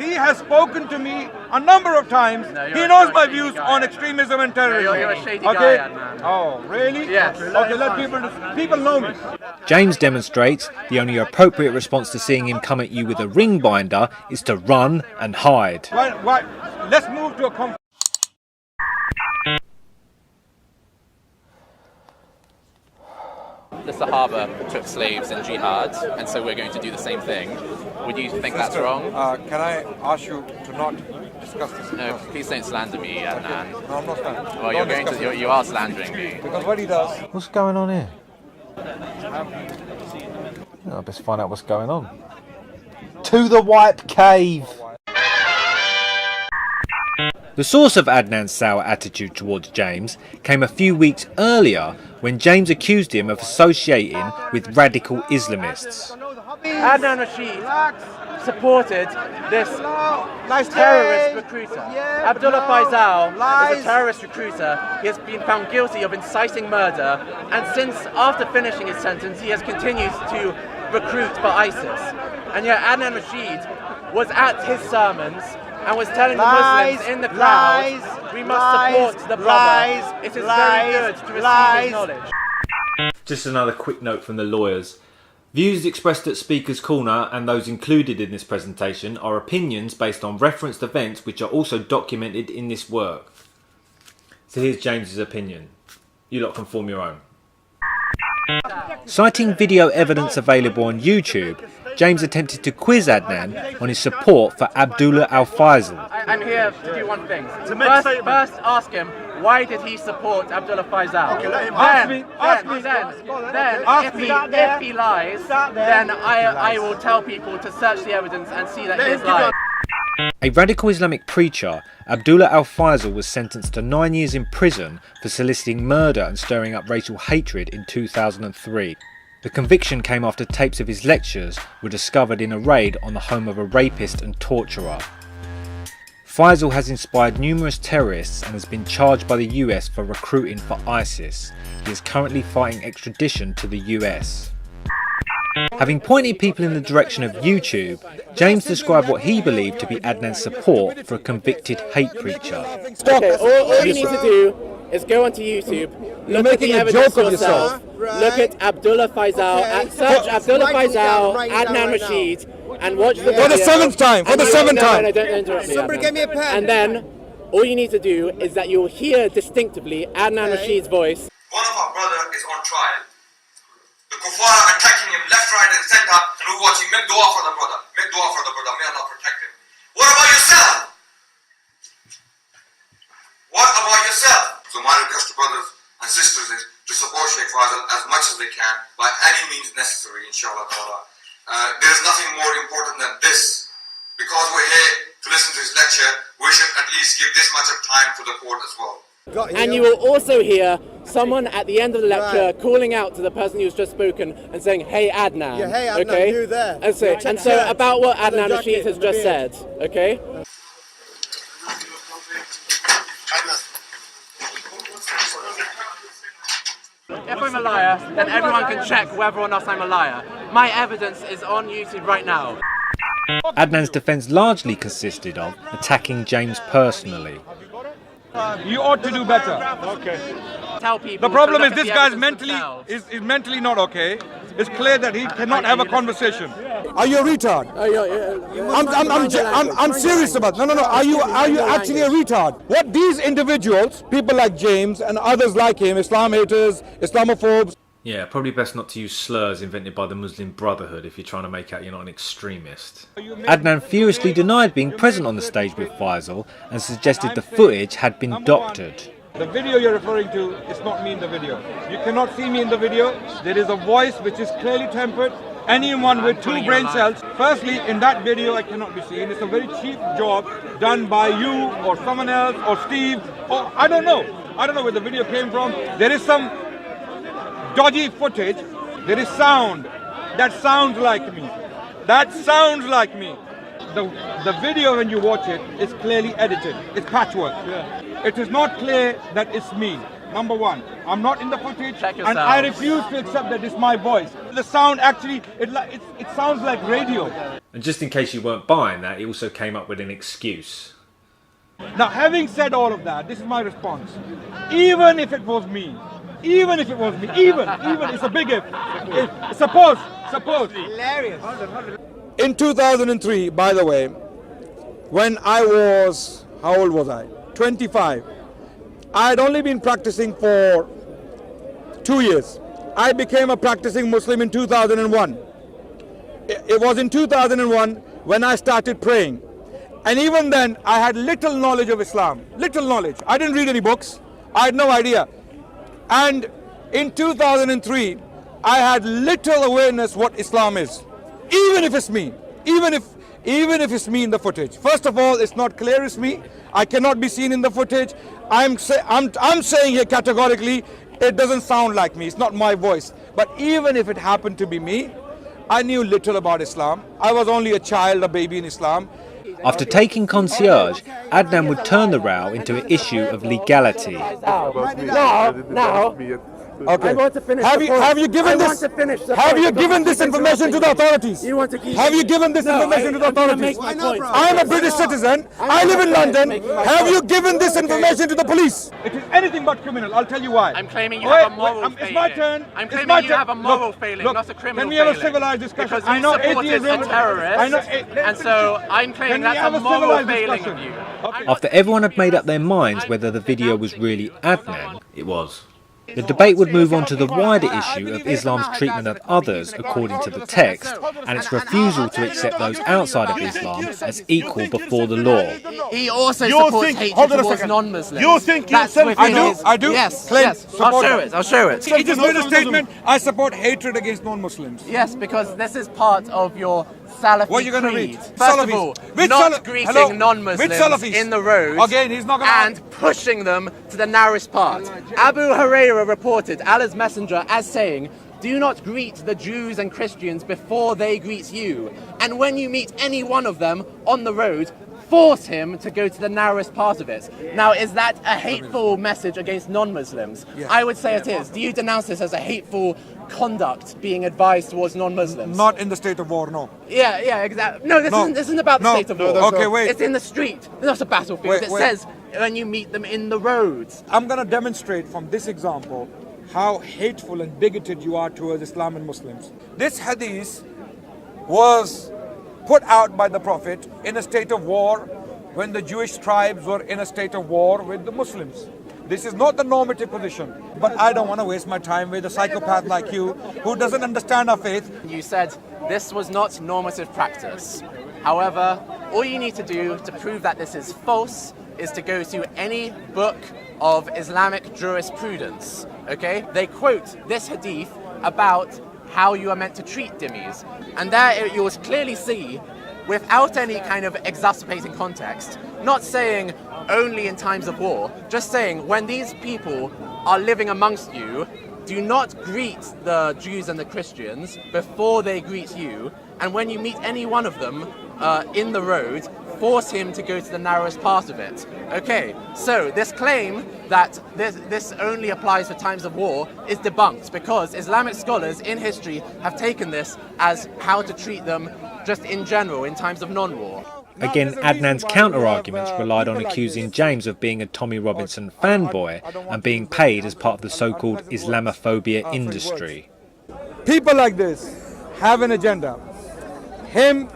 He has spoken to me a number of times. He knows my views on extremism and terrorism. You're a shady guy, Adnan. Oh, really? Yes. Okay, let people know me. James demonstrates the only appropriate response to seeing him come at you with a ring binder is to run and hide. Why? Let's move to a The Sahaba took slaves in jihad, and so we're going to do the same thing. Would you think that's wrong? Can I ask you to not discuss this? No, please don't slander me, Adnan. No, I'm not slandering. Well, you are slandering me. Because what he does... What's going on here? I best find out what's going on. To the Wipe Cave! The source of Adnan's sour attitude towards James came a few weeks earlier when James accused him of associating with radical Islamists. Adnan Rashid supported this terrorist recruiter. Abdullah Faisal is a terrorist recruiter. He has been found guilty of inciting murder, and since after finishing his sentence he has continued to recruit for ISIS. And yet Adnan Rashid was at his sermons and was telling the Muslims in the crowd, we must support the brother. It is very good to receive his knowledge. Just another quick note from the lawyers. Views expressed at Speaker's Corner and those included in this presentation are opinions based on referenced events which are also documented in this work. So here's James's opinion. You lot can form your own. Citing video evidence available on YouTube, James attempted to quiz Adnan on his support for Abdullah Al-Faisal. I'm here to do one thing. First ask him, why did he support Abdullah Faisal? Okay, let him Then, if he lies, then I will tell people to search the evidence and see that he is lying. A radical Islamic preacher, Abdullah Al-Faisal was sentenced to 9 years in prison for soliciting murder and stirring up racial hatred in 2003. The conviction came after tapes of his lectures were discovered in a raid on the home of a rapist and torturer. Faisal has inspired numerous terrorists and has been charged by the US for recruiting for ISIS. He is currently fighting extradition to the US. Having pointed people in the direction of YouTube, James described what he believed to be Adnan's support for a convicted hate preacher. Okay, all you need to do is go onto YouTube, look at the evidence yourself, look at Abdullah Faisal, search Abdullah Faisal, Adnan Rashid, and watch the video. For the seventh time, No, don't interrupt me. Somebody give me a pen. And then, all you need to do is that you'll hear distinctively Adnan Rashid's voice. One of our brothers is on trial. The kuffar are attacking him left, right and center, and we're watching. Make dua for the brother. Make dua for the brother. May Allah protect him. What about yourself? What about yourself? So my request to brothers and sisters is to support Sheikh Faisal as much as they can by any means necessary, inshallah ta'ala. There's nothing more important than this. Because we're here to listen to his lecture, we should at least give this much of time to the court as well. And you will also hear someone at the end of the lecture calling out to the person who's just spoken and saying, "Hey Adnan," hey Adnan, okay? you there. And so about what Adnan Rashid has just said, okay? If I'm a liar, then everyone can check whether or not I'm a liar. My evidence is on YouTube right now. Adnan's defence largely consisted of attacking James personally. You ought to do better. Okay. Tell people. The problem is to look at this the guy's evidence mentally themselves. is mentally not okay. It's clear that he cannot have a conversation. Are you a retard? I'm serious about it. No. Are you actually a retard? What these individuals, people like James and others like him, Islam haters, Islamophobes. Yeah, probably best not to use slurs invented by the Muslim Brotherhood if you're trying to make out you're not an extremist. Adnan furiously denied being present on the stage with Faisal and suggested the footage had been doctored. The video you're referring to is not me in the video. You cannot see me in the video. There is a voice which is clearly tempered. Anyone with two brain cells, firstly, in that video I cannot be seen. It's a very cheap job done by you or someone else or Steve or I don't know. I don't know where the video came from. There is some dodgy footage. There is sound that sounds like me. That sounds like me. The video, when you watch it, is clearly edited. It's patchwork. Yeah. It is not clear that it's me. Number one, I'm not in the footage, and I refuse to accept that it's my voice. The sound actually, it sounds like radio. And just in case you weren't buying that, he also came up with an excuse. Now, having said all of that, this is my response. Even if it was me, even, it's a big if. Suppose. Hilarious. In 2003, by the way, when I was, how old was I? 25. I had only been practicing for 2 years. I became a practicing Muslim in 2001. It was in 2001 when I started praying. And even then, I had little knowledge of Islam. Little knowledge. I didn't read any books. I had no idea. And in 2003, I had little awareness what Islam is. Even if it's me. Even if it's me in the footage. First of all, it's not clear it's me. I cannot be seen in the footage. I'm saying here categorically, it doesn't sound like me. It's not my voice. But even if it happened to be me, I knew little about Islam. I was only a child, a baby in Islam. After taking concierge, Adnan would turn the row into an issue of legality. Now, Okay. I want to finish. Have you given this? Have you given this information to the authorities? You want to keep? Have you given this information to the authorities? I am a British citizen. I live in London. Have you given this information to the police? It is anything but criminal. I'll tell you why. I'm claiming you have a moral failing. It's my turn. I'm It's claiming my you turn. have a moral Look, failing, look, not a criminal Can we have a failing. civilized discussion? Because you supported a terrorist, and so I'm claiming Can we that's have a a moral civilized failing discussion? of you. Okay. After everyone had made up their minds whether the video was really Adnan, it was. The debate would move on to the wider issue of Islam's treatment of others according to the text, and its refusal to accept those outside of Islam as equal before the law. He also supports hatred towards non-Muslims. You think That's yourself- within I do, his- I do. Yes, Claim yes. support I'll show it. He just made a statement. I support hatred against non-Muslims. Yes, because this is part of your Salafi What are you going to creed. read? First of Salafis. all, Which not Salaf- greeting Hello? non-Muslims Which Salafis? in the road. Again, he's not going to... And pushing them to the narrowest part. Abu Hurairah reported Allah's messenger as saying, "Do not greet the Jews and Christians before they greet you. And when you meet any one of them on the road, force him to go to the narrowest part of it." Now, is that a hateful message against non-Muslims? I would say it is. Do you denounce this as a hateful conduct being advised towards non-Muslims? Not in the state of war, no. Yeah, exactly. No, this isn't about the state of war. Okay, wait. It's in the street. It's not a battlefield. Wait. It says when you meet them in the roads. I'm going to demonstrate from this example how hateful and bigoted you are towards Islam and Muslims. This hadith was put out by the Prophet in a state of war when the Jewish tribes were in a state of war with the Muslims. This is not the normative position, but I don't want to waste my time with a psychopath like you who doesn't understand our faith. You said this was not normative practice. However, all you need to do to prove that this is false is to go to any book of Islamic jurisprudence. Okay? They quote this hadith about how you are meant to treat dhimmis. And there you will clearly see, without any kind of exacerbating context, not saying only in times of war, just saying when these people are living amongst you, do not greet the Jews and the Christians before they greet you, and when you meet any one of them in the road, force him to go to the narrowest part of it. Okay, so this claim that this only applies for times of war is debunked because Islamic scholars in history have taken this as how to treat them just in general in times of non-war. Again, Adnan's counter-arguments relied on accusing James of being a Tommy Robinson fanboy and being paid as part of the so-called Islamophobia industry. People like this have an agenda. Him,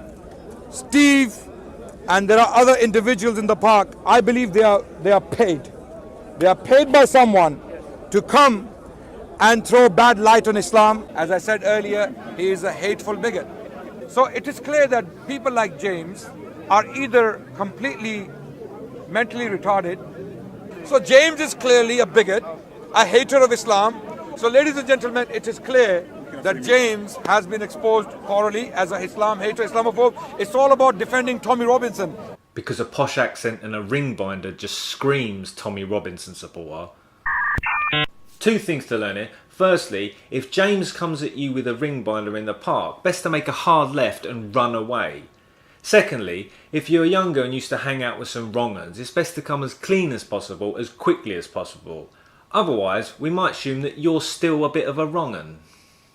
Steve, and there are other individuals in the park. I believe they are paid. They are paid by someone to come and throw bad light on Islam. As I said earlier, he is a hateful bigot. So it is clear that people like James are either completely mentally retarded. So James is clearly a bigot, a hater of Islam. So ladies and gentlemen, it is clear that James has been exposed thoroughly as a Islam hater, Islamophobe. It's all about defending Tommy Robinson. Because a posh accent and a ring binder just screams Tommy Robinson supporter. Two things to learn here. Firstly, if James comes at you with a ring binder in the park, best to make a hard left and run away. Secondly, if you're younger and used to hang out with some wrong-uns, it's best to come as clean as possible, as quickly as possible. Otherwise, we might assume that you're still a bit of a wrong-un.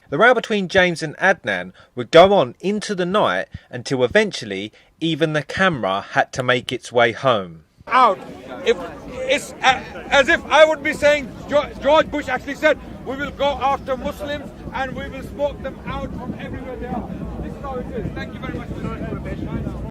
The row between James and Adnan would go on into the night until eventually even the camera had to make its way home. Out. If it's as if I would be saying George Bush actually said we will go after Muslims and we will smoke them out from everywhere they are. This is how it is. Thank you very much.